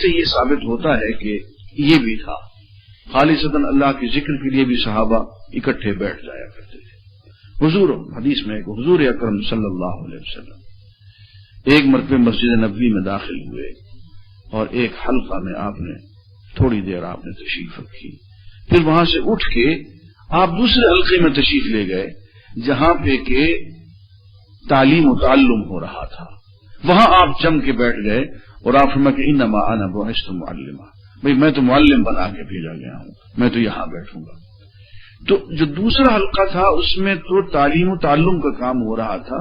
سے یہ ثابت ہوتا ہے کہ یہ بھی تھا، خالصتاً اللہ کے ذکر کے لیے بھی صحابہ اکٹھے بیٹھ جایا کرتے تھے۔ حدیث میں کہ حضور اکرم صلی اللہ علیہ وسلم ایک مرتبہ مسجد نبوی میں داخل ہوئے اور ایک حلقہ میں آپ نے تھوڑی دیر آپ نے تشریف رکھی، پھر وہاں سے اٹھ کے آپ دوسرے حلقے میں تشریف لے گئے جہاں پہ کہ تعلیم و تعلم ہو رہا تھا، وہاں آپ جم کے بیٹھ گئے اور آپ فرمایا کہ انما انا بعثت معلما، بھئی میں تو معلم بنا کے بھیجا گیا ہوں، میں تو یہاں بیٹھوں گا۔ تو جو دوسرا حلقہ تھا اس میں تو تعلیم و تعلم کا کام ہو رہا تھا،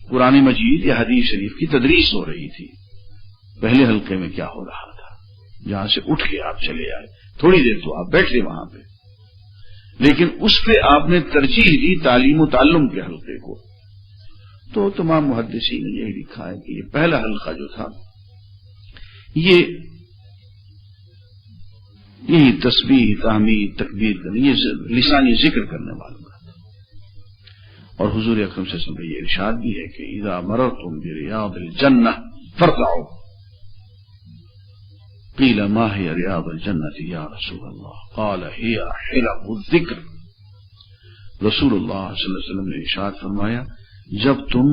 قرآن مجید یا حدیث شریف کی تدریس ہو رہی تھی۔ پہلے حلقے میں کیا ہو رہا تھا؟ جہاں سے اٹھ کے آپ چلے آئے، تھوڑی دیر تو آپ بیٹھ گئے وہاں پہ، لیکن اس پہ آپ نے ترجیح دی تعلیم و تعلم کے حلقے کو۔ تو تمام محدثین نے یہی لکھا ہے کہ یہ پہلا حلقہ جو تھا یہی تسبیح، تحمید، تکبیر کرنے، یہ لسانی ذکر کرنے والوں کا تھا۔ اور حضور اکرم صلی اللہ علیہ وسلم کا یہ ارشاد بھی ہے کہ اذا مررتم بریاض الجنہ فارتعوا، قیل ما هي ریاض الجنة یا رسول اللہ، قال هي حلق الذکر۔ رسول اللہ صلی اللہ علیہ وسلم نے ارشاد فرمایا جب تم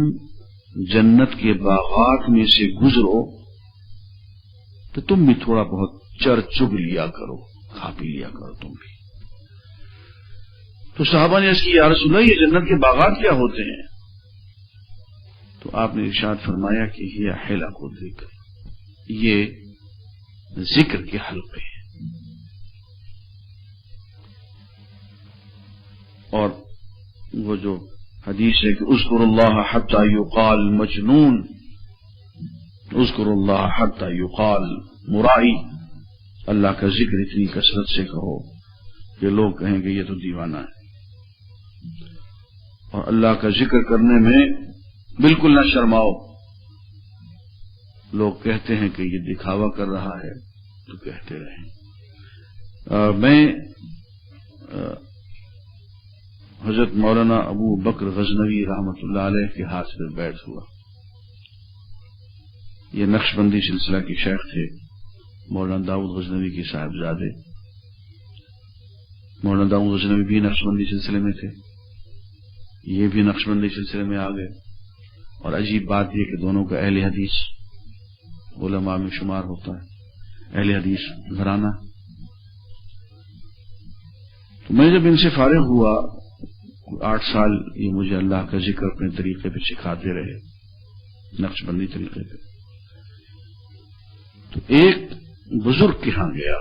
جنت کے باغات میں سے گزرو تو تم بھی تھوڑا بہت چر چگ لیا کرو، کھا پی لیا کرو تم بھی۔ تو صحابہ نے اس کی یا رسول اللہ یہ جنت کے باغات کیا ہوتے ہیں؟ تو آپ نے ارشاد فرمایا کہ یہ حلق الذکر، یہ ذکر کے حلقے ہیں۔ اور وہ جو حدیث ہے کہ اذکر اللہ حتی یقال مجنون، اذکر اللہ حتی یقال مرائی، اللہ کا ذکر اتنی کثرت سے کرو کہ لوگ کہیں کہ یہ تو دیوانہ ہے۔ اور اللہ کا ذکر کرنے میں بالکل نہ شرماؤ، لوگ کہتے ہیں کہ یہ دکھاوا کر رہا ہے تو کہتے رہیں۔ میں حضرت مولانا ابو بکر غزنوی رحمۃ اللہ علیہ کے ہاتھ پر بیعت ہوا۔ یہ نقشبندی سلسلہ کے شیخ تھے، مولانا داؤد غزنوی کے صاحبزادے۔ مولانا داؤد غزنوی بھی نقشبندی سلسلے میں تھے، یہ بھی نقشبندی سلسلے میں آ گئے۔ اور عجیب بات یہ کہ دونوں کا اہل حدیث علماء میں شمار ہوتا ہے، اہل حدیث گھرانہ۔ تو میں جب ان سے فارغ ہوا 8 سال یہ مجھے اللہ کا ذکر اپنے طریقے پہ سکھاتے رہے، نقشبندی طریقے پہ۔ تو ایک بزرگ کے ہاں گیا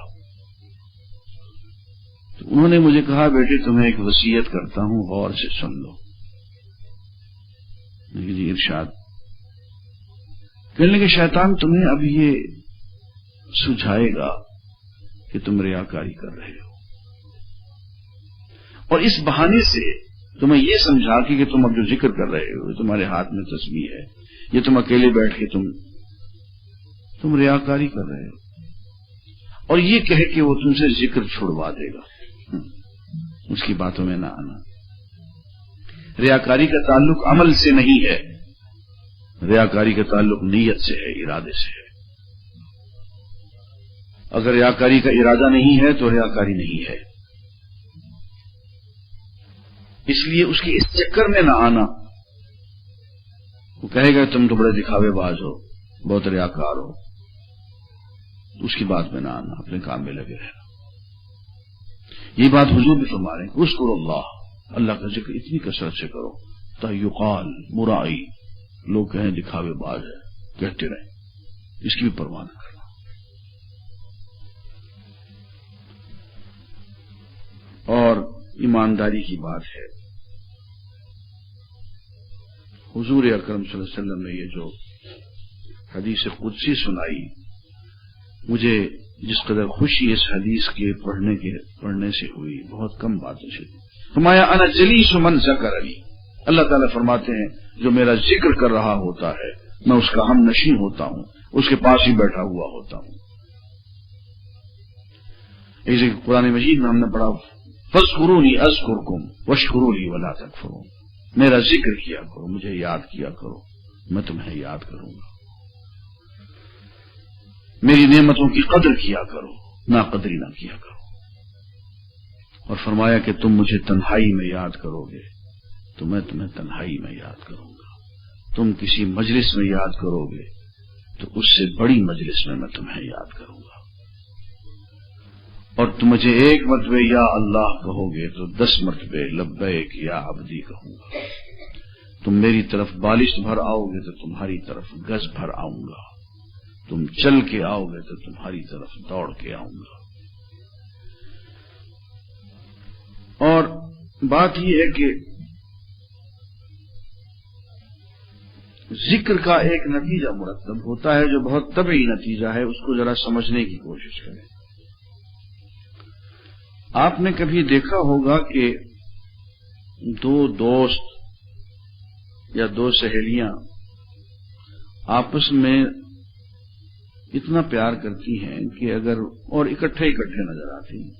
تو انہوں نے مجھے کہا بیٹے تمہیں ایک وصیت کرتا ہوں، غور سے سن لو۔ جی ارشاد۔ کہنے لگے شیطان تمہیں اب یہ سجھائے گا کہ تم ریاکاری کر رہے ہو، اور اس بہانے سے تمہیں یہ سمجھا کہ تم اب جو ذکر کر رہے ہو تمہارے ہاتھ میں تسبیح ہے، یہ تم اکیلے بیٹھ کے تم ریاکاری کر رہے ہو، اور یہ کہے کہ وہ تم سے ذکر چھڑوا دے گا۔ اس کی باتوں میں نہ آنا۔ ریاکاری کا تعلق عمل سے نہیں ہے، ریاکاری کا تعلق نیت سے ہے، ارادے سے ہے۔ اگر ریاکاری کا ارادہ نہیں ہے تو ریاکاری نہیں ہے۔ اس لیے اس کی اس چکر میں نہ آنا۔ وہ کہے گا تم تو بڑے دکھاوے باز ہو، بہت ریاکار ہو، اس کی بات میں نہ آنا، اپنے کام میں لگے رہنا۔ یہ بات حضور بھی فرما رہے ہیں، اذکر اللہ کا ذکر اتنی کثرت سے کرو تا یقال مرائی، لوگ کہیں دکھاوے باز ہے، کہتے رہیں، اس کی بھی پرواہ نہ کرنا۔ اور ایمانداری کی بات ہے، حضور اکرم صلی اللہ علیہ وسلم نے یہ جو حدیث قدسی سنائی، مجھے جس قدر خوشی اس حدیث کے پڑھنے سے ہوئی، بہت کم باتوں سے۔ فرمایا انا جلیس من ذکرنی، اللہ تعالیٰ فرماتے ہیں جو میرا ذکر کر رہا ہوتا ہے میں اس کا ہم نشین ہوتا ہوں، اس کے پاس ہی بیٹھا ہوا ہوتا ہوں۔ ایسے قرآن مجید میں ہم نے پڑھا فاذکرونی اذکرکم واشکروا ولا تکفرون، میرا ذکر کیا کرو، مجھے یاد کیا کرو، میں تمہیں یاد کروں گا۔ میری نعمتوں کی قدر کیا کرو، ناقدری نہ کیا کرو۔ اور فرمایا کہ تم مجھے تنہائی میں یاد کرو گے تو میں تمہیں تنہائی میں یاد کروں گا، تم کسی مجلس میں یاد کرو گے تو اس سے بڑی مجلس میں تمہیں یاد کروں گا، اور تم مجھے ایک مرتبہ یا اللہ کہو گے تو 10 مرتبہ لبیک یا عبدی کہوں گا، تم میری طرف بالشت بھر آؤ گے تو تمہاری طرف گز بھر آؤں گا، تم چل کے آؤ گے تو تمہاری طرف دوڑ کے آؤں گا۔ اور بات یہ ہے کہ ذکر کا ایک نتیجہ مرتب ہوتا ہے جو بہت طبعی نتیجہ ہے، اس کو ذرا سمجھنے کی کوشش کریں۔ آپ نے کبھی دیکھا ہوگا کہ 2 دوست یا 2 سہیلیاں آپس میں اتنا پیار کرتی ہیں کہ اگر اور اکٹھے نظر آتی ہیں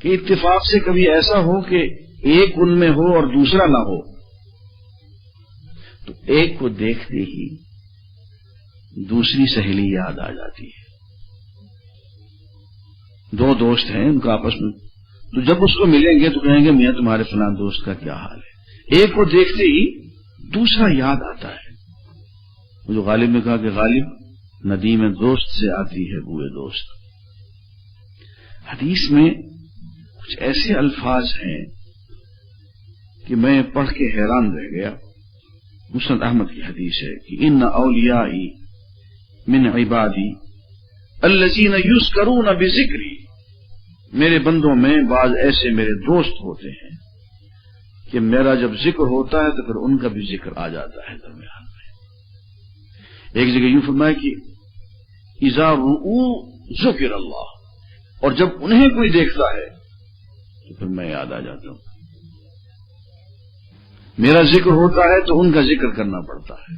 کہ اتفاق سے کبھی ایسا ہو کہ ایک ان میں ہو اور دوسرا نہ ہو تو ایک کو دیکھتے ہی دوسری سہیلی یاد آ جاتی ہے۔ 2 دوست ہیں، ان کا آپس میں، تو جب اس کو ملیں گے تو کہیں گے میاں تمہارے فلاں دوست کا کیا حال ہے، ایک کو دیکھتے ہی دوسرا یاد آتا ہے۔ وہ جو غالب نے کہا کہ غالب ندیم دوست سے آتی ہے بوئے دوست، حدیث میں کچھ ایسے الفاظ ہیں کہ میں پڑھ کے حیران رہ گیا۔ مسند احمد کی حدیث ہے کہ ان اولیائی من عبادی الذین یذکرون بذکری، میرے بندوں میں بعض ایسے میرے دوست ہوتے ہیں کہ میرا جب ذکر ہوتا ہے تو پھر ان کا بھی ذکر آ جاتا ہے درمیان میں۔ ایک جگہ یوں فرمایا کہ اذا رؤوا ذکر اللہ، اور جب انہیں کوئی دیکھتا ہے تو پھر میں یاد آ جاتا ہوں، میرا ذکر ہوتا ہے تو ان کا ذکر کرنا پڑتا ہے،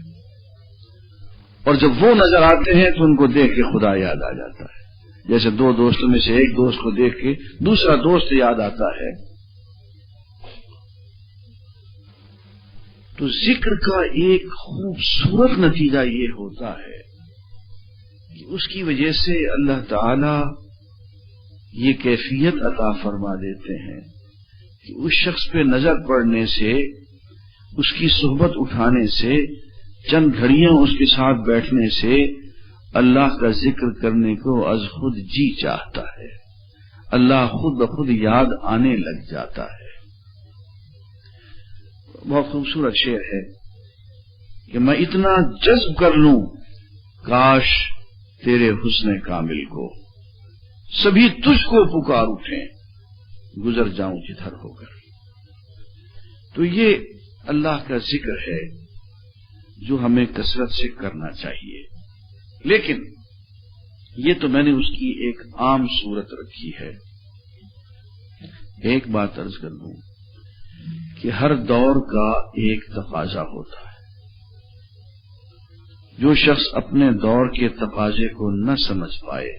اور جب وہ نظر آتے ہیں تو ان کو دیکھ کے خدا یاد آ جاتا ہے۔ جیسے 2 دوستوں میں سے ایک دوست کو دیکھ کے دوسرا دوست یاد آتا ہے۔ تو ذکر کا ایک خوبصورت نتیجہ یہ ہوتا ہے کہ اس کی وجہ سے اللہ تعالی یہ کیفیت عطا فرما دیتے ہیں کہ اس شخص پہ نظر پڑنے سے، اس کی صحبت اٹھانے سے، چند گھڑیاں اس کے ساتھ بیٹھنے سے اللہ کا ذکر کرنے کو از خود جی چاہتا ہے، اللہ خود بخود یاد آنے لگ جاتا ہے۔ بہت خوبصورت شعر ہے کہ میں اتنا جذب کر لوں کاش تیرے حسن کامل کو، سبھی تجھ کو پکار اٹھیں گزر جاؤں جدھر ہو کر۔ تو یہ اللہ کا ذکر ہے جو ہمیں کثرت سے کرنا چاہیے، لیکن یہ تو میں نے اس کی ایک عام صورت رکھی ہے۔ ایک بات عرض کر دوں کہ ہر دور کا ایک تقاضا ہوتا ہے، جو شخص اپنے دور کے تقاضے کو نہ سمجھ پائے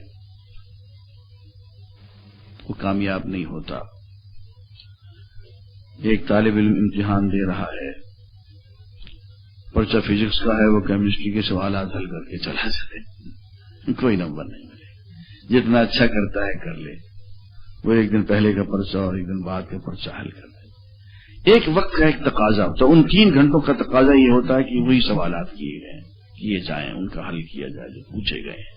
وہ کامیاب نہیں ہوتا۔ ایک طالب علم امتحان دے رہا ہے، پرچہ فزکس کا ہے، وہ کیمسٹری کے سوالات حل کر کے چلا جائے، کوئی نمبر نہیں ملے، جتنا اچھا کرتا ہے کر لے، وہ ایک دن پہلے کا پرچہ اور ایک دن بعد کا پرچہ حل کر لے۔ ایک وقت کا ایک تقاضا ہوتا ہے، ان 3 گھنٹوں کا تقاضا یہ ہوتا ہے کہ وہی سوالات کیے جائیں، ان کا حل کیا جائے جو پوچھے گئے ہیں۔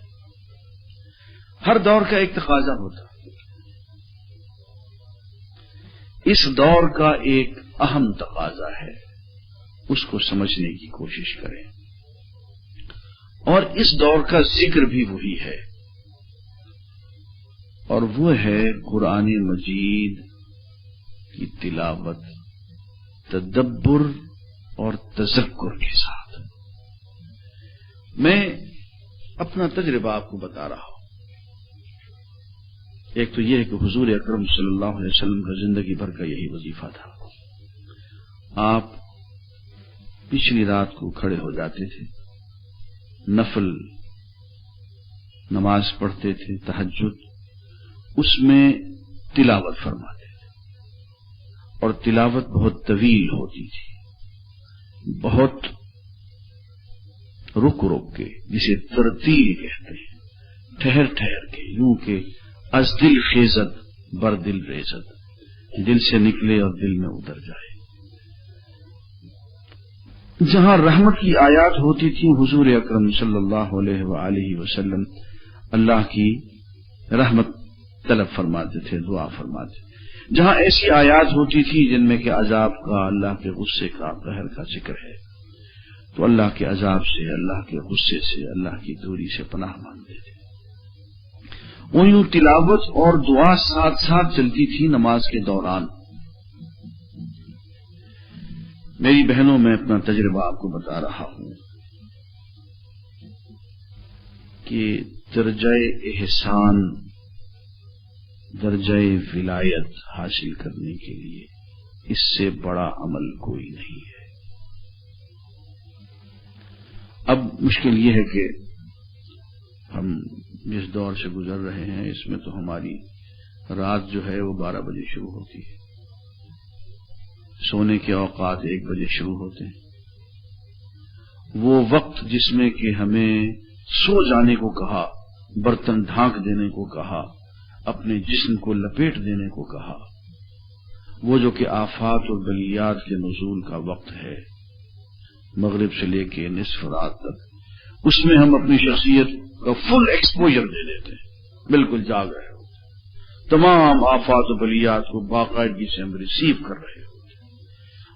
ہر دور کا ایک تقاضا ہوتا ہے۔ اس دور کا ایک اہم تقاضا ہے، اس کو سمجھنے کی کوشش کریں، اور اس دور کا ذکر بھی وہی ہے، اور وہ ہے قرآن مجید کی تلاوت تدبر اور تذکر کے ساتھ۔ میں اپنا تجربہ آپ کو بتا رہا ہوں۔ ایک تو یہ ہے کہ حضور اکرم صلی اللہ علیہ وسلم کا زندگی بھر کا یہی وظیفہ تھا، آپ پچھلی رات کو کھڑے ہو جاتے تھے، نفل نماز پڑھتے تھے، تہجد، اس میں تلاوت فرماتے تھے، اور تلاوت بہت طویل ہوتی تھی، بہت رک رک کے، جسے ترتیل کہتے ہیں، ٹھہر ٹھہر کے، یوں کہ از دل خیزت بر دل ریزت، دل سے نکلے اور دل میں اتر جائے۔ جہاں رحمت کی آیات ہوتی تھی حضور اکرم صلی اللہ علیہ وآلہ وسلم اللہ کی رحمت طلب فرماتے تھے، دعا فرماتے تھے۔ جہاں ایسی آیات ہوتی تھی جن میں کہ عذاب کا، اللہ کے غصے کا، قہر کا ذکر ہے، تو اللہ کے عذاب سے، اللہ کے غصے سے، اللہ کی دوری سے پناہ مانگتے تھے۔ وہ یوں تلاوت اور دعا ساتھ ساتھ چلتی تھی نماز کے دوران۔ میری بہنوں، میں اپنا تجربہ آپ کو بتا رہا ہوں کہ درجہ احسان، درجہ ولایت حاصل کرنے کے لیے اس سے بڑا عمل کوئی نہیں ہے۔ اب مشکل یہ ہے کہ ہم جس دور سے گزر رہے ہیں اس میں تو ہماری رات جو ہے وہ 12 بجے شروع ہوتی ہے، سونے کے اوقات 1 بجے شروع ہوتے ہیں۔ وہ وقت جس میں کہ ہمیں سو جانے کو کہا، برتن ڈھانک دینے کو کہا، اپنے جسم کو لپیٹ دینے کو کہا، وہ جو کہ آفات اور بلیات کے نزول کا وقت ہے، مغرب سے لے کے نصف رات تک، اس میں ہم اپنی شخصیت کا فل ایکسپوجر دے دیتے ہیں، بالکل جاگ رہے ہوتے ہیں، تمام آفات و بلیات کو باقاعدگی سے ہم ریسیو کر رہے ہوتے ہیں۔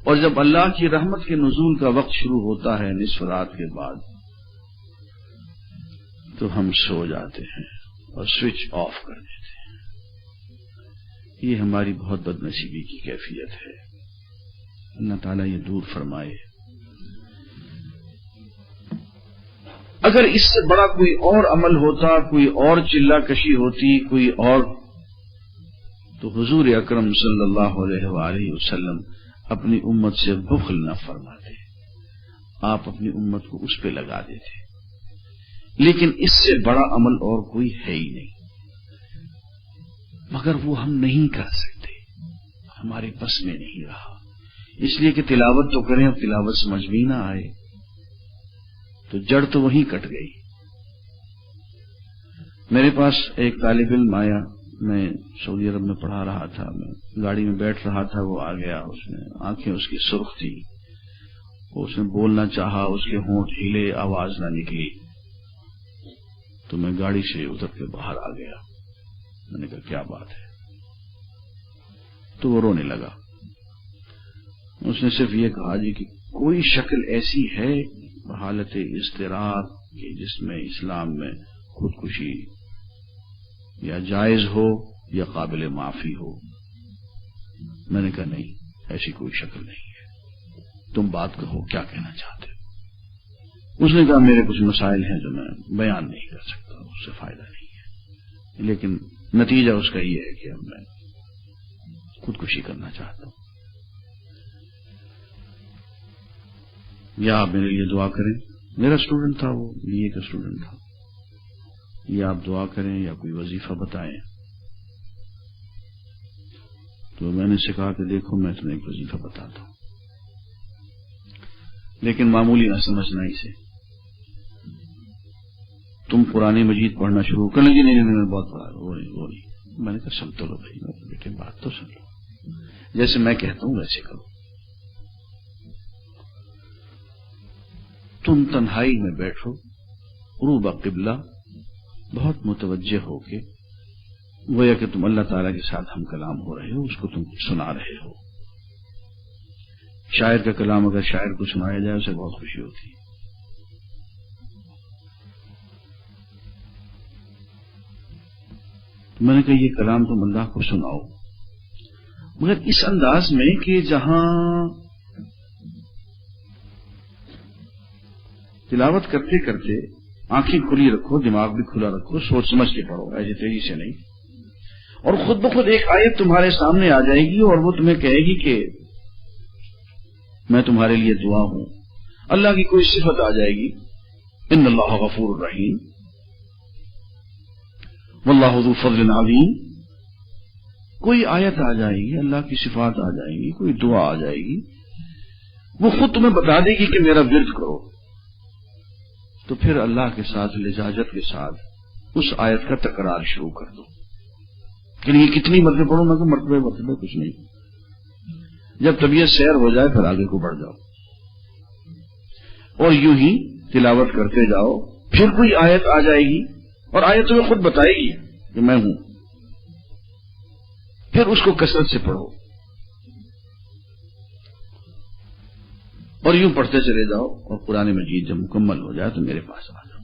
اور جب اللہ کی رحمت کے نزول کا وقت شروع ہوتا ہے نصف رات کے بعد، تو ہم سو جاتے ہیں اور سوئچ آف کر دیتے ہیں۔ یہ ہماری بہت بد نصیبی کی کیفیت ہے، اللہ تعالیٰ یہ دور فرمائے۔ اگر اس سے بڑا کوئی اور عمل ہوتا، کوئی اور چلہ کشی ہوتی، کوئی اور، تو حضور اکرم صلی اللہ علیہ وآلہ وسلم اپنی امت سے بخل نہ فرماتے، آپ اپنی امت کو اس پہ لگا دیتے۔ لیکن اس سے بڑا عمل اور کوئی ہے ہی نہیں، مگر وہ ہم نہیں کر سکتے، ہمارے بس میں نہیں رہا، اس لیے کہ تلاوت تو کریں، اب تلاوت سمجھ بھی نہ آئے تو جڑ تو وہیں کٹ گئی۔ میرے پاس ایک طالب علم آیا، میں سعودی عرب میں پڑھا رہا تھا، میں گاڑی میں بیٹھ رہا تھا، وہ آ گیا، اس نے آنکھیں اس کی سرخ تھی، اس نے بولنا چاہا، اس کے ہونٹ ہلے، آواز نہ نکلی، تو میں گاڑی سے اتر کے باہر آ گیا۔ میں نے کہا کیا بات ہے؟ تو وہ رونے لگا۔ اس نے صرف یہ کہا جی کہ کوئی شکل ایسی ہے حالت اضطرار کہ جس میں اسلام میں خودکشی یا جائز ہو یا قابل معافی ہو؟ میں نے کہا نہیں، ایسی کوئی شکل نہیں ہے، تم بات کہو، کیا کہنا چاہتے ہو؟ اس نے کہا میرے کچھ مسائل ہیں جو میں بیان نہیں کر سکتا، اس سے فائدہ نہیں ہے، لیکن نتیجہ اس کا یہ ہے کہ اب میں خودکشی کرنا چاہتا ہوں، یا آپ میرے لیے دعا کریں۔ میرا اسٹوڈنٹ تھا، وہ BA کا اسٹوڈنٹ تھا، یا آپ دعا کریں یا کوئی وظیفہ بتائیں۔ تو میں نے سے کہا کہ دیکھو میں تمہیں ایک وظیفہ بتاتا ہوں، لیکن معمولی نہ سمجھنا اسے، تم قرآن مجید پڑھنا شروع کر لیں۔ نہیں بہت پڑھا، وہ نہیں۔ میں نے کہا سن تو لو بھائی، بیٹے بات تو سن لو، جیسے میں کہتا ہوں ویسے کرو۔ تم تنہائی میں بیٹھو، قروب قبلہ، بہت متوجہ ہو کے، گویا کہ تم اللہ تعالیٰ کے ساتھ ہم کلام ہو رہے ہو، اس کو تم سنا رہے ہو۔ شاعر کا کلام اگر شاعر کو سنایا جائے اسے بہت خوشی ہوتی ہے۔ میں نے کہا یہ کلام تم اللہ کو سناؤ، مگر اس انداز میں کہ جہاں تلاوت کرتے کرتے آنکھیں کھلی رکھو، دماغ بھی کھلا رکھو، سوچ سمجھ کے پڑھو، ایسے تیزی سے نہیں، اور خود بخود ایک آیت تمہارے سامنے آ جائے گی اور وہ تمہیں کہے گی کہ میں تمہارے لیے دعا ہوں۔ اللہ کی کوئی صفت آ جائے گی، ان اللہ غفور الرحیم، واللہ ذو فضل عظیم، کوئی آیت آ جائے گی، اللہ کی صفات آ جائیں گی، کوئی دعا آ جائے گی، وہ خود تمہیں بتا دے گی کہ میرا ورد کرو، تو پھر اللہ کے ساتھ لجاجت کے ساتھ اس آیت کا تکرار شروع کر دو کہ یہ کتنی مرتبہ پڑھو نہ کہ مرتبہ کچھ نہیں. جب طبیعت سیر ہو جائے پھر آگے کو بڑھ جاؤ اور یوں ہی تلاوت کرتے جاؤ. پھر کوئی آیت آ جائے گی اور آیت تمہیں خود بتائے گی کہ میں ہوں، پھر اس کو کثرت سے پڑھو اور یوں پڑھتے چلے جاؤ اور قرآن مجید جب مکمل ہو جائے تو میرے پاس آ جاؤ.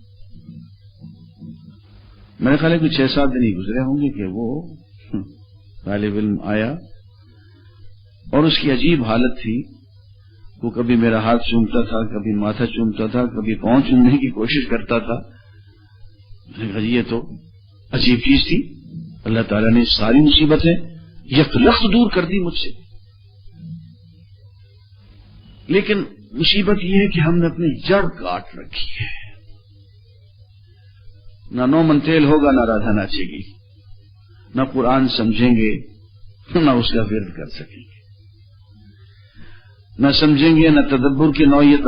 میرے خیال ہے کہ 6-7 دن ہی گزرے ہوں گے کہ وہ طالب علم آیا اور اس کی عجیب حالت تھی. وہ کبھی میرا ہاتھ چومتا تھا، کبھی ماتھا چومتا تھا، کبھی پاؤں چومنے کی کوشش کرتا تھا. میں نے کہا یہ تو عجیب چیز تھی. اللہ تعالیٰ نے ساری مصیبتیں یکلخت دور کر دی مجھ سے. لیکن مصیبت یہ ہے کہ ہم نے اپنی جڑ کاٹ رکھی ہے. نہ نو منتیل ہوگا، نہ رادھا ناچے گی، نہ قرآن سمجھیں گے، نہ اس کا ورد کر سکیں گے، نہ سمجھیں گے، نہ تدبر کی نوبت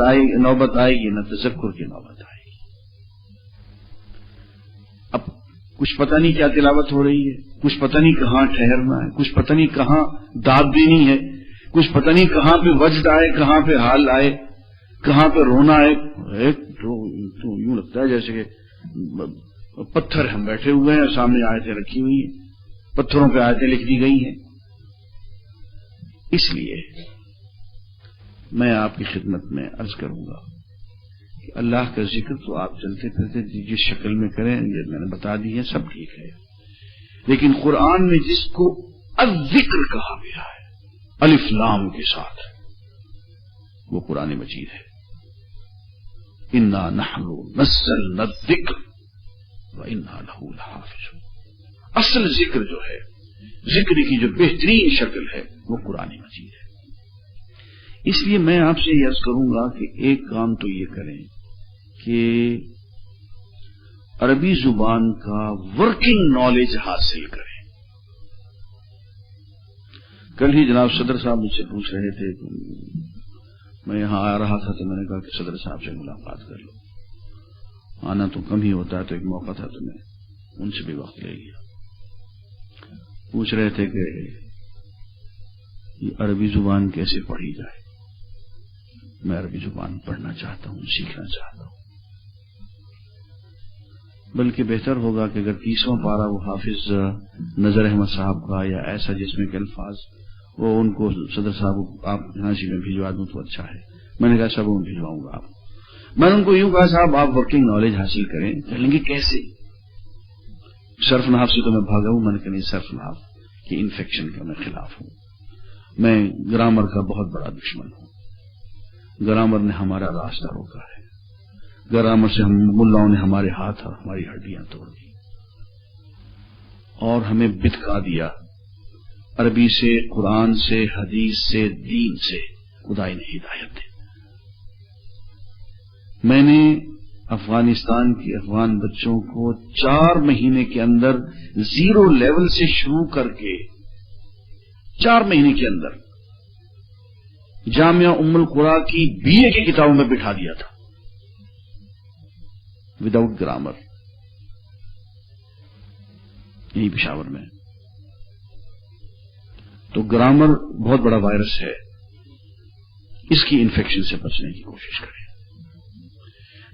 آئے گی، نہ تذکر کی نوبت آئے گی. اب کچھ پتہ نہیں کیا تلاوت ہو رہی ہے، کچھ پتہ نہیں کہاں ٹھہرنا ہے، کچھ پتہ نہیں کہاں داد دینی ہے، کچھ پتہ نہیں کہاں پہ وجد آئے، کہاں پہ حال آئے، کہاں پہ رونا آئے. تو یوں لگتا ہے جیسے کہ پتھر ہم بیٹھے ہوئے ہیں، سامنے آیتیں رکھی ہوئی ہیں، پتھروں پہ آیتیں لکھ دی گئی ہیں. اس لیے میں آپ کی خدمت میں عرض کروں گا کہ اللہ کا ذکر تو آپ چلتے پھرتے جس شکل میں کریں، یہ میں نے بتا دی ہے، سب ٹھیک ہے. لیکن قرآن میں جس کو الذکر کہا گیا ہے الف لام کے ساتھ، وہ قرآن مجید ہے. انا نحن نزلنا الذکر وانا لہ لحافظون. اصل ذکر جو ہے، ذکر کی جو بہترین شکل ہے، وہ قرآن مجید ہے. اس لیے میں آپ سے یہ عرض کروں گا کہ ایک کام تو یہ کریں کہ عربی زبان کا ورکنگ نالج حاصل کریں. کل ہی جناب صدر صاحب مجھ سے پوچھ رہے تھے، میں یہاں آ رہا تھا تو میں نے کہا کہ صدر صاحب سے ملاقات کر لو. آنا تو کم ہی ہوتا ہے، تو ایک موقع تھا تو میں ان سے بھی وقت لے لیا. پوچھ رہے تھے کہ یہ عربی زبان کیسے پڑھی جائے. میں عربی زبان پڑھنا چاہتا ہوں، سیکھنا چاہتا ہوں. بلکہ بہتر ہوگا کہ اگر 30واں پارہ وہ حافظ نظر احمد صاحب کا یا ایسا جس میں کہ الفاظ وہ ان کو صدر صاحب آپ جھانسی میں بھجوا دوں تو اچھا ہے. میں نے کہا سب میں بھجواؤں گا. میں نے ان کو یوں کہا صاحب آپ ورکنگ نالج حاصل کریں. کہیں گے کیسے؟ صرف نحو سے تو میں بھاگا ہوں. میں نے کہا نہیں، صرف نحو کی انفیکشن کا میں خلاف ہوں. میں گرامر کا بہت بڑا دشمن ہوں. گرامر نے ہمارا راستہ روکا ہے. گرامر سے ہم ملاؤں نے ہمارے ہاتھ اور ہماری ہڈیاں توڑ دی اور ہمیں بتکا دیا. عربی سے، قرآن سے، حدیث سے، دین سے خدائی نے ہدایت دی. میں نے افغانستان کے افغان بچوں کو 4 مہینے کے اندر 0 لیول سے شروع کر کے 4 مہینے کے اندر جامعہ ام القرا کی BA کی کتابوں میں بٹھا دیا تھا وداؤٹ گرامر. یہی پشاور میں. تو گرامر بہت بڑا وائرس ہے. اس کی انفیکشن سے بچنے کی کوشش کریں.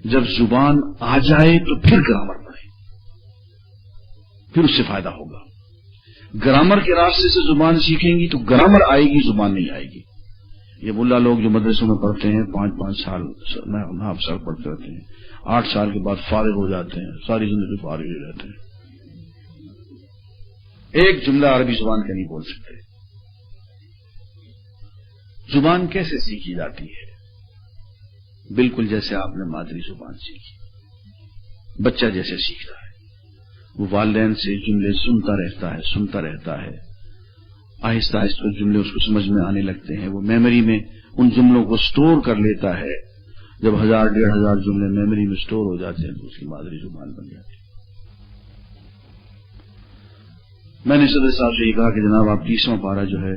جب زبان آ جائے تو پھر گرامر پڑھیں، پھر اس سے فائدہ ہوگا. گرامر کے راستے سے زبان سیکھیں گی تو گرامر آئے گی، زبان نہیں آئے گی. یہ ملا لوگ جو مدرسوں میں پڑھتے ہیں 5-5 سال 9 سال پڑھتے رہتے ہیں، 8 سال کے بعد فارغ ہو جاتے ہیں، ساری زندگی فارغ ہی رہتے ہیں. ایک جملہ عربی زبان کا نہیں بول سکتے. زبان کیسے سیکھی جاتی ہے؟ بالکل جیسے آپ نے مادری زبان سیکھی. بچہ جیسے سیکھتا ہے، وہ والدین سے جملے سنتا رہتا ہے. آہستہ آہستہ جملے اس کو سمجھ میں آنے لگتے ہیں. وہ میموری میں ان جملوں کو سٹور کر لیتا ہے. جب 1000-1500 جملے میموری میں سٹور ہو جاتے ہیں تو اس کی مادری زبان بن جاتی ہے. میں نے صدر صاحب سے یہ کہا کہ جناب آپ 30واں پارہ جو ہے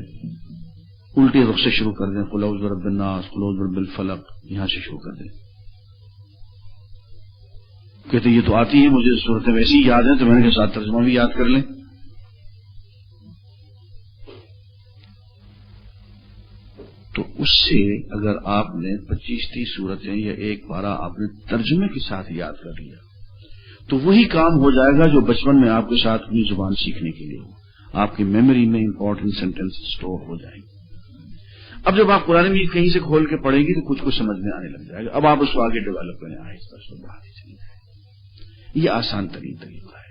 الٹے رخ سے شروع کر دیں. قل اعوذ برب الناس، قل اعوذ برب الفلق، یہاں سے شروع کر دیں. کہتے یہ تو آتی ہیں مجھے صورتیں ویسی ہی یاد ہیں تو میں نے ساتھ ترجمہ بھی یاد کر لیں. تو اس سے اگر آپ نے 25-30 صورتیں یا ایک پارہ آپ نے ترجمے کے ساتھ یاد کر لیا تو وہی کام ہو جائے گا جو بچپن میں آپ کے ساتھ اپنی زبان سیکھنے کے لیے ہو. آپ کی میموری میں امپورٹنٹ سینٹینس اسٹور ہو جائیں گے. اب جب آپ قرآن مجید کہیں سے کھول کے پڑھیں گی تو کچھ کچھ سمجھ میں آنے لگ جائے گا. اب آپ اس کو آگے ڈیولپ کریں آہستہ آہستہ بڑھاتے چلیں جائیں. یہ آسان ترین طریقہ ہے.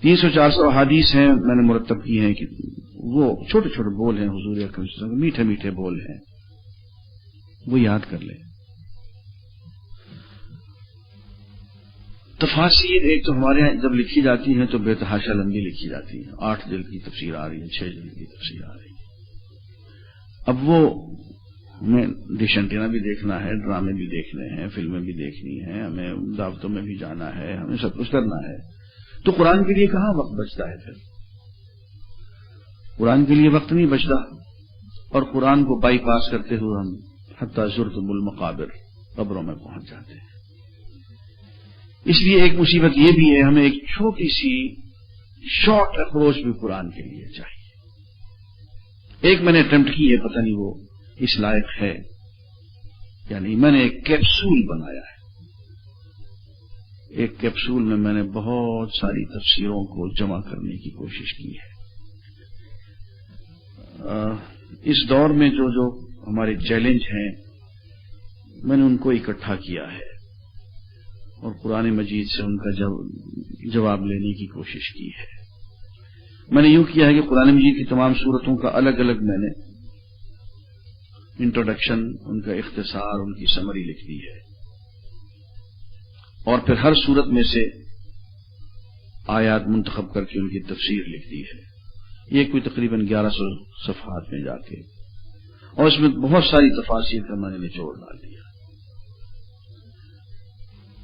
300-400 احادیث ہیں میں نے مرتب کی ہیں کہ وہ چھوٹے چھوٹے بول ہیں حضور اکرم صلی اللہ علیہ وسلم کے میٹھے میٹھے بول ہیں وہ یاد کر لیں. تفاسیر ایک تو ہمارے یہاں جب لکھی جاتی ہیں تو بے تحاشا لمبی لکھی جاتی ہیں. 8 جلد کی تفسیر آ رہی ہے, 6 جلد کی تفسیر آ رہی ہے. اب وہ ہمیں ڈش اینٹینا بھی دیکھنا ہے, ڈرامے بھی دیکھنے ہیں, فلمیں بھی دیکھنی ہیں, ہمیں دعوتوں میں بھی جانا ہے, ہمیں سب کچھ کرنا ہے. تو قرآن کے لیے کہاں وقت بچتا ہے؟ پھر قرآن کے لیے وقت نہیں بچتا اور قرآن کو بائی پاس کرتے ہوئے ہم حتی زرتم المقابر قبروں میں پہنچ جاتے ہیں. اس لیے ایک مصیبت یہ بھی ہے ہمیں ایک چھوٹی سی شارٹ اپروچ بھی قرآن کے لیے چاہیے. ایک میں نے اٹمپٹ کی ہے, پتہ نہیں وہ اس لائق ہے یعنی میں نے ایک کیپسول بنایا ہے. ایک کیپسول میں نے بہت ساری تفسیروں کو جمع کرنے کی کوشش کی ہے. اس دور میں جو ہمارے چیلنج ہیں میں نے ان کو اکٹھا کیا ہے اور قرآن مجید سے ان کا جواب لینے کی کوشش کی ہے. میں نے یوں کیا ہے کہ قرآن مجید کی تمام صورتوں کا الگ الگ میں نے انٹروڈکشن, ان کا اختصار, ان کی سمری لکھ دی ہے اور پھر ہر صورت میں سے آیات منتخب کر کے ان کی تفسیر لکھ دی ہے. یہ کوئی تقریباً 1100 صفحات میں جا کے, اور اس میں بہت ساری تفاسیر کا میں نے نچوڑ ڈال دیا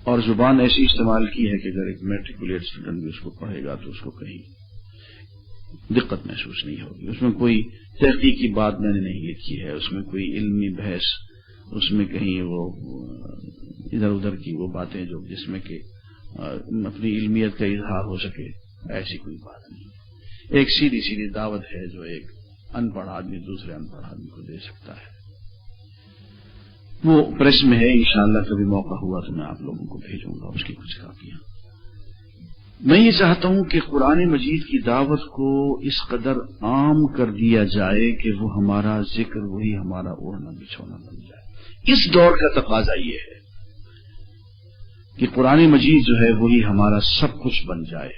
اور زبان ایسی استعمال کی ہے کہ اگر ایک میٹریکولیٹ اسٹوڈنٹ بھی اس کو پڑھے گا تو اس کو کہیں دقت محسوس نہیں ہوگی. اس میں کوئی تحقیقی بات میں نے نہیں لکھی ہے, اس میں کوئی علمی بحث, اس میں کہیں وہ ادھر ادھر کی وہ باتیں جو جس میں کہ اپنی علمیت کا اظہار ہو سکے, ایسی کوئی بات نہیں. ایک سیدھی سیدھی دعوت ہے جو ایک ان پڑھ آدمی دوسرے ان پڑھ آدمی کو دے سکتا ہے. وہ پریس میں ہے, انشاءاللہ کبھی موقع ہوا تو میں آپ لوگوں کو بھیجوں گا اس کی کچھ کاپیاں. میں یہ چاہتا ہوں کہ قرآن مجید کی دعوت کو اس قدر عام کر دیا جائے کہ وہ ہمارا ذکر وہی ہمارا اوڑھنا بچھونا بن جائے. اس دور کا تقاضا یہ ہے کہ قرآن مجید جو ہے وہی ہمارا سب کچھ بن جائے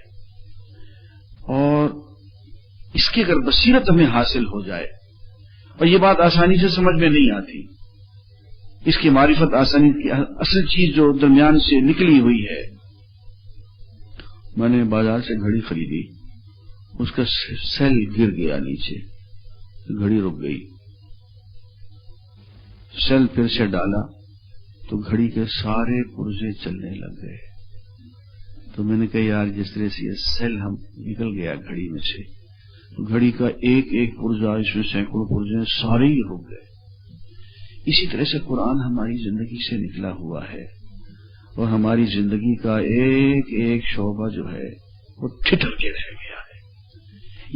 اور اس کی اگر بصیرت ہمیں حاصل ہو جائے, اور یہ بات آسانی سے سمجھ میں نہیں آتی, اس کی معرفت آسانی کی اصل چیز جو درمیان سے نکلی ہوئی ہے. میں نے بازار سے گھڑی خریدی, اس کا سیل گر گیا نیچے, گھڑی رک گئی. سیل پھر سے ڈالا تو گھڑی کے سارے پرزے چلنے لگ گئے. تو میں نے کہا یار جس طرح سے یہ سیل ہم نکل گیا گھڑی میں سے, تو گھڑی کا ایک ایک پرزا, اس میں سینکڑوں پرزے سارے ہی رک گئے. اسی طرح سے قرآن ہماری زندگی سے نکلا ہوا ہے اور ہماری زندگی کا ایک ایک شعبہ جو ہے وہ ٹھٹر کے رہ گیا ہے.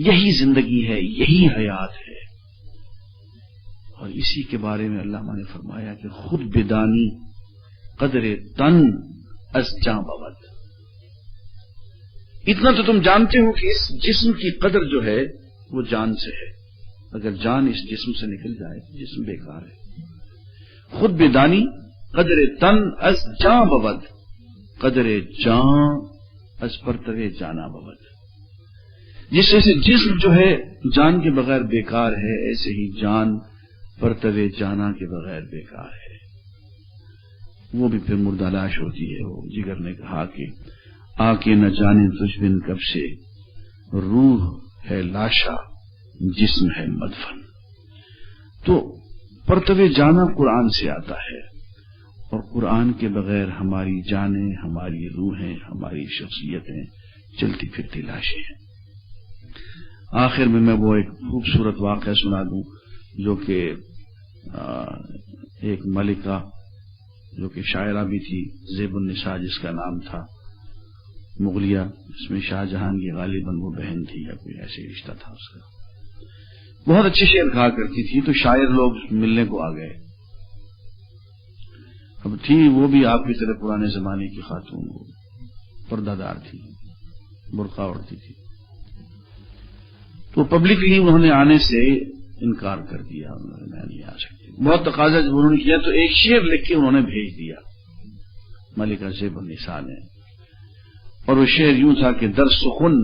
یہی زندگی ہے, یہی حیات ہے. اور اسی کے بارے میں علامہ نے فرمایا کہ خود بدانی قدر تن از جاں بود. اتنا تو تم جانتے ہو کہ اس جسم کی قدر جو ہے وہ جان سے ہے. اگر جان اس جسم سے نکل جائے تو جسم بیکار ہے. خود بدانی قدر تن از جاں بود, قدر جاں از پرتو جانا بود. جس سے جسم جو ہے جان کے بغیر بیکار ہے, ایسے ہی جان پرتو جانا کے بغیر بیکار ہے. وہ بھی پھر مردہ لاش ہوتی ہے. وہ جگر نے کہا کہ آ کے نہ جانے تجھ بن کب سے, روح ہے لاشا جسم ہے مدفن. تو پرتو جانا قرآن سے آتا ہے اور قرآن کے بغیر ہماری جانیں, ہماری روحیں, ہماری شخصیتیں چلتی پھرتی لاشیں ہیں. آخر میں وہ ایک خوبصورت واقعہ سنا دوں جو کہ ایک ملکہ جو کہ شاعرہ بھی تھی، زیب النساء جس کا نام تھا، مغلیہ، اس میں شاہ جہان کی غالباً وہ بہن تھی یا کوئی ایسے رشتہ تھا اس کا، بہت اچھے شعر کہا کرتی تھی۔ تو شاعر لوگ ملنے کو آ گئے۔ اب تھی وہ بھی آپ کی طرح پرانے زمانے کی خاتون، وہ پردہ دار تھی، برقع اوڑھتی تھی، تو پبلکلی انہوں نے آنے سے انکار کر دیا، انہوں نے میں نہیں آ سکتی، بہت تقاضا جب انہوں نے کیا تو ایک شعر لکھ کے انہوں نے بھیج دیا ملکہ زیب النساء نے، اور وہ شعر یوں تھا کہ در سخن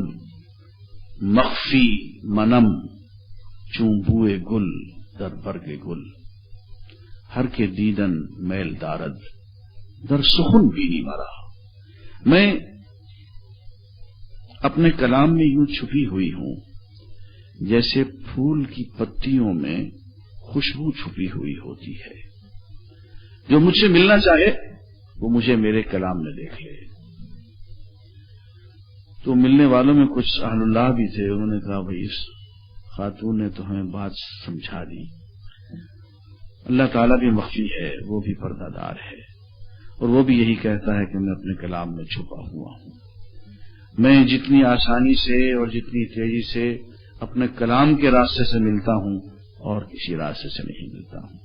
مخفی منم چون بوئے گل در برگ گل، ہر کے دیدن میل دارد در سخن بھی نہیں مرا، میں اپنے کلام میں یوں چھپی ہوئی ہوں جیسے پھول کی پتیوں میں خوشبو چھپی ہوئی ہوتی ہے، جو مجھ سے ملنا چاہے وہ مجھے میرے کلام میں دیکھ لے۔ تو ملنے والوں میں کچھ اہل اللہ بھی تھے، انہوں نے کہا بھائی اس خاتون نے تو ہمیں بات سمجھا دی، اللہ تعالیٰ بھی مخفی ہے، وہ بھی پردہ دار ہے، اور وہ بھی یہی کہتا ہے کہ میں اپنے کلام میں چھپا ہوا ہوں، میں جتنی آسانی سے اور جتنی تیزی سے اپنے کلام کے راستے سے ملتا ہوں اور کسی راستے سے نہیں ملتا ہوں۔